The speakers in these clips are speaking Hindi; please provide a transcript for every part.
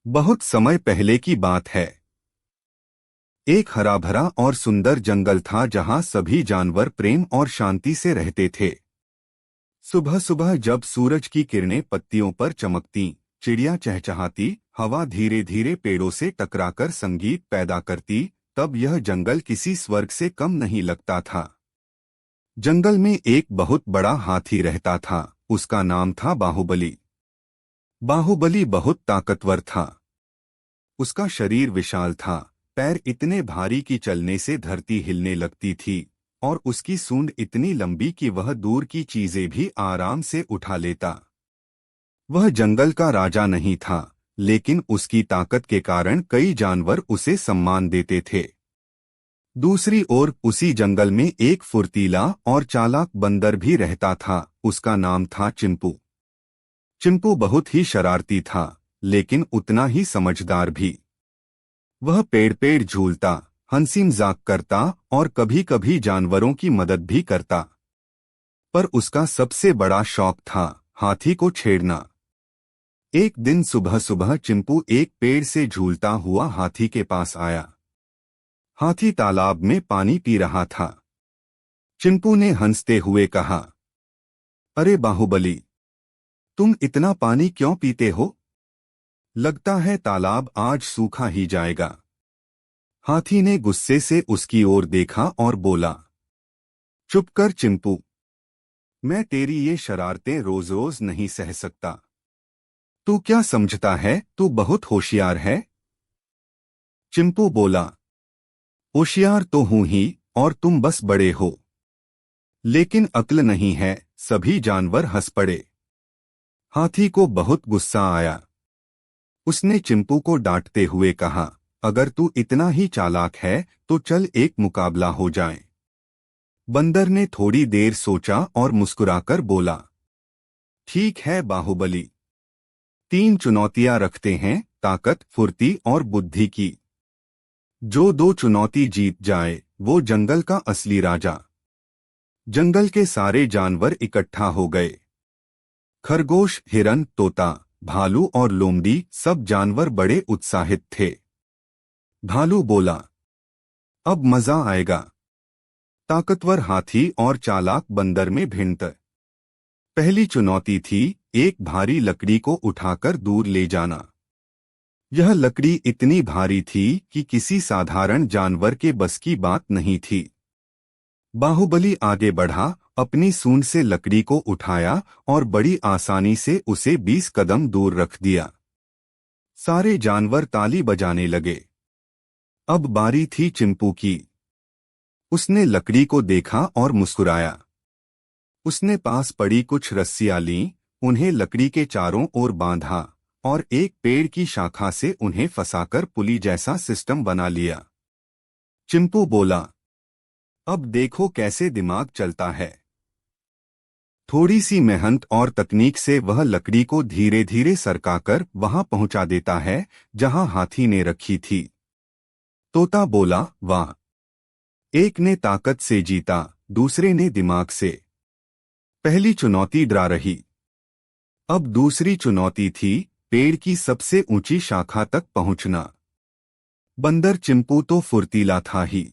बहुत समय पहले की बात है। एक हरा भरा और सुंदर जंगल था जहां सभी जानवर प्रेम और शांति से रहते थे। सुबह सुबह जब सूरज की किरणें पत्तियों पर चमकती, चिड़िया चहचहाती, हवा धीरे धीरे पेड़ों से टकराकर संगीत पैदा करती, तब यह जंगल किसी स्वर्ग से कम नहीं लगता था। जंगल में एक बहुत बड़ा हाथी रहता था। उसका नाम था बाहुबली। बाहुबली बहुत ताकतवर था। उसका शरीर विशाल था, पैर इतने भारी कि चलने से धरती हिलने लगती थी, और उसकी सूंड इतनी लंबी कि वह दूर की चीजें भी आराम से उठा लेता। वह जंगल का राजा नहीं था, लेकिन उसकी ताकत के कारण कई जानवर उसे सम्मान देते थे। दूसरी ओर उसी जंगल में एक फुर्तीला और चालाक बंदर भी रहता था। उसका नाम था चिंपू। चिंपू बहुत ही शरारती था, लेकिन उतना ही समझदार भी। वह पेड़ पेड़ झूलता, हंसी मजाक करता और कभी कभी जानवरों की मदद भी करता। पर उसका सबसे बड़ा शौक था हाथी को छेड़ना। एक दिन सुबह सुबह चिंपू एक पेड़ से झूलता हुआ हाथी के पास आया। हाथी तालाब में पानी पी रहा था। चिंपू ने हंसते हुए कहा, अरे बाहुबली, तुम इतना पानी क्यों पीते हो? लगता है तालाब आज सूखा ही जाएगा। हाथी ने गुस्से से उसकी ओर देखा और बोला, चुप कर चिंपू, मैं तेरी ये शरारतें रोज रोज नहीं सह सकता। तू क्या समझता है तू बहुत होशियार है? चिंपू बोला, होशियार तो हूं ही, और तुम बस बड़े हो, लेकिन अक्ल नहीं है। सभी जानवर हंस पड़े। हाथी को बहुत गुस्सा आया। उसने चिंपू को डांटते हुए कहा, अगर तू इतना ही चालाक है तो चल एक मुकाबला हो जाए। बंदर ने थोड़ी देर सोचा और मुस्कुराकर बोला, ठीक है बाहुबली, 3 चुनौतियां रखते हैं, ताकत, फुर्ती और बुद्धि की। जो 2 चुनौती जीत जाए वो जंगल का असली राजा। जंगल के सारे जानवर इकट्ठा हो गए। खरगोश, हिरन, तोता, भालू और लोमड़ी, सब जानवर बड़े उत्साहित थे। भालू बोला, अब मजा आएगा। ताकतवर हाथी और चालाक बंदर में भिड़ंत। पहली चुनौती थी एक भारी लकड़ी को उठाकर दूर ले जाना। यह लकड़ी इतनी भारी थी कि किसी साधारण जानवर के बस की बात नहीं थी। बाहुबली आगे बढ़ा, अपनी सूंड से लकड़ी को उठाया और बड़ी आसानी से उसे 20 कदम दूर रख दिया। सारे जानवर ताली बजाने लगे। अब बारी थी चिंपू की। उसने लकड़ी को देखा और मुस्कुराया। उसने पास पड़ी कुछ रस्सियां लीं, उन्हें लकड़ी के चारों ओर बांधा और एक पेड़ की शाखा से उन्हें फंसाकर पुली जैसा सिस्टम बना लिया। चिंपू बोला, अब देखो कैसे दिमाग चलता है। थोड़ी सी मेहनत और तकनीक से वह लकड़ी को धीरे धीरे सरकाकर वहां पहुंचा देता है जहां हाथी ने रखी थी। तोता बोला, वाह, एक ने ताकत से जीता, दूसरे ने दिमाग से। पहली चुनौती डरा रही। अब दूसरी चुनौती थी पेड़ की सबसे ऊंची शाखा तक पहुंचना। बंदर चिंपू तो फुर्तीला था ही।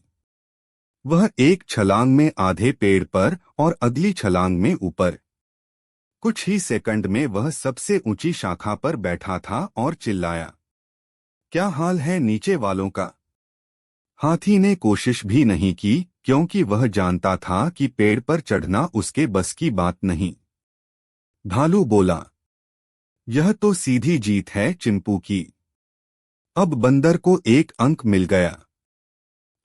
वह एक छलांग में आधे पेड़ पर और अगली छलांग में ऊपर। कुछ ही सेकंड में वह सबसे ऊंची शाखा पर बैठा था और चिल्लाया, क्या हाल है नीचे वालों का? हाथी ने कोशिश भी नहीं की, क्योंकि वह जानता था कि पेड़ पर चढ़ना उसके बस की बात नहीं। भालू बोला, यह तो सीधी जीत है चिंपू की। अब बंदर को एक अंक मिल गया।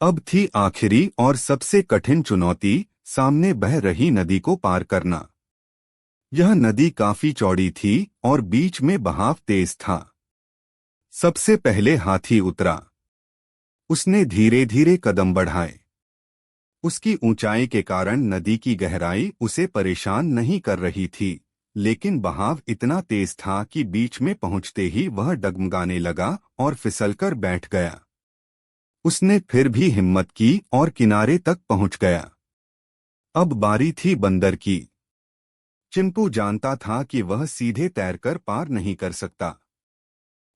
अब थी आखिरी और सबसे कठिन चुनौती, सामने बह रही नदी को पार करना। यह नदी काफी चौड़ी थी और बीच में बहाव तेज था। सबसे पहले हाथी उतरा। उसने धीरे धीरे कदम बढ़ाए। उसकी ऊंचाई के कारण नदी की गहराई उसे परेशान नहीं कर रही थी, लेकिन बहाव इतना तेज था कि बीच में पहुंचते ही वह डगमगाने लगा और फिसलकर बैठ गया। उसने फिर भी हिम्मत की और किनारे तक पहुंच गया। अब बारी थी बंदर की। चिंपू जानता था कि वह सीधे तैरकर पार नहीं कर सकता।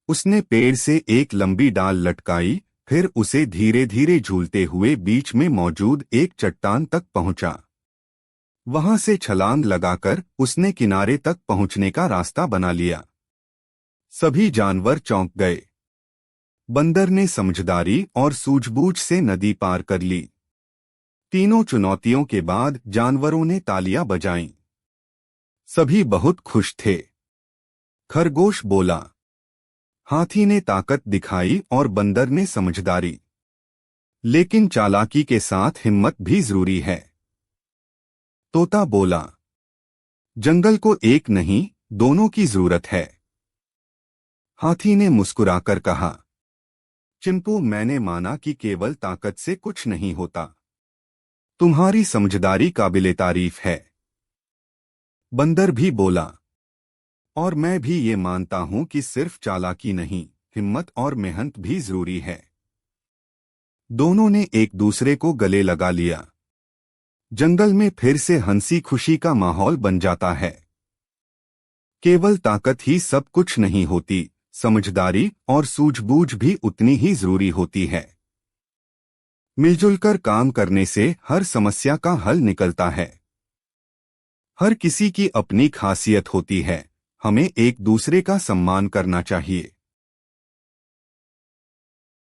उसने पेड़ से एक लंबी डाल लटकाई, फिर उसे धीरे धीरे झूलते हुए बीच में मौजूद एक चट्टान तक पहुंचा। वहां से छलांग लगाकर उसने किनारे तक पहुंचने का रास्ता बना लिया। सभी जानवर चौंक गए। बंदर ने समझदारी और सूझबूझ से नदी पार कर ली। तीनों चुनौतियों के बाद जानवरों ने तालियां बजाईं। सभी बहुत खुश थे। खरगोश बोला, हाथी ने ताकत दिखाई और बंदर ने समझदारी, लेकिन चालाकी के साथ हिम्मत भी जरूरी है। तोता बोला, जंगल को एक नहीं, दोनों की जरूरत है। हाथी ने मुस्कुराकर कहा, चिंपू, मैंने माना कि केवल ताकत से कुछ नहीं होता। तुम्हारी समझदारी काबिले तारीफ है। बंदर भी बोला, और मैं भी ये मानता हूं कि सिर्फ चालाकी नहीं, हिम्मत और मेहनत भी जरूरी है। दोनों ने एक दूसरे को गले लगा लिया। जंगल में फिर से हंसी खुशी का माहौल बन जाता है। केवल ताकत ही सब कुछ नहीं होती, समझदारी और सूझबूझ भी उतनी ही जरूरी होती है। मिलजुल कर काम करने से हर समस्या का हल निकलता है। हर किसी की अपनी खासियत होती है, हमें एक दूसरे का सम्मान करना चाहिए।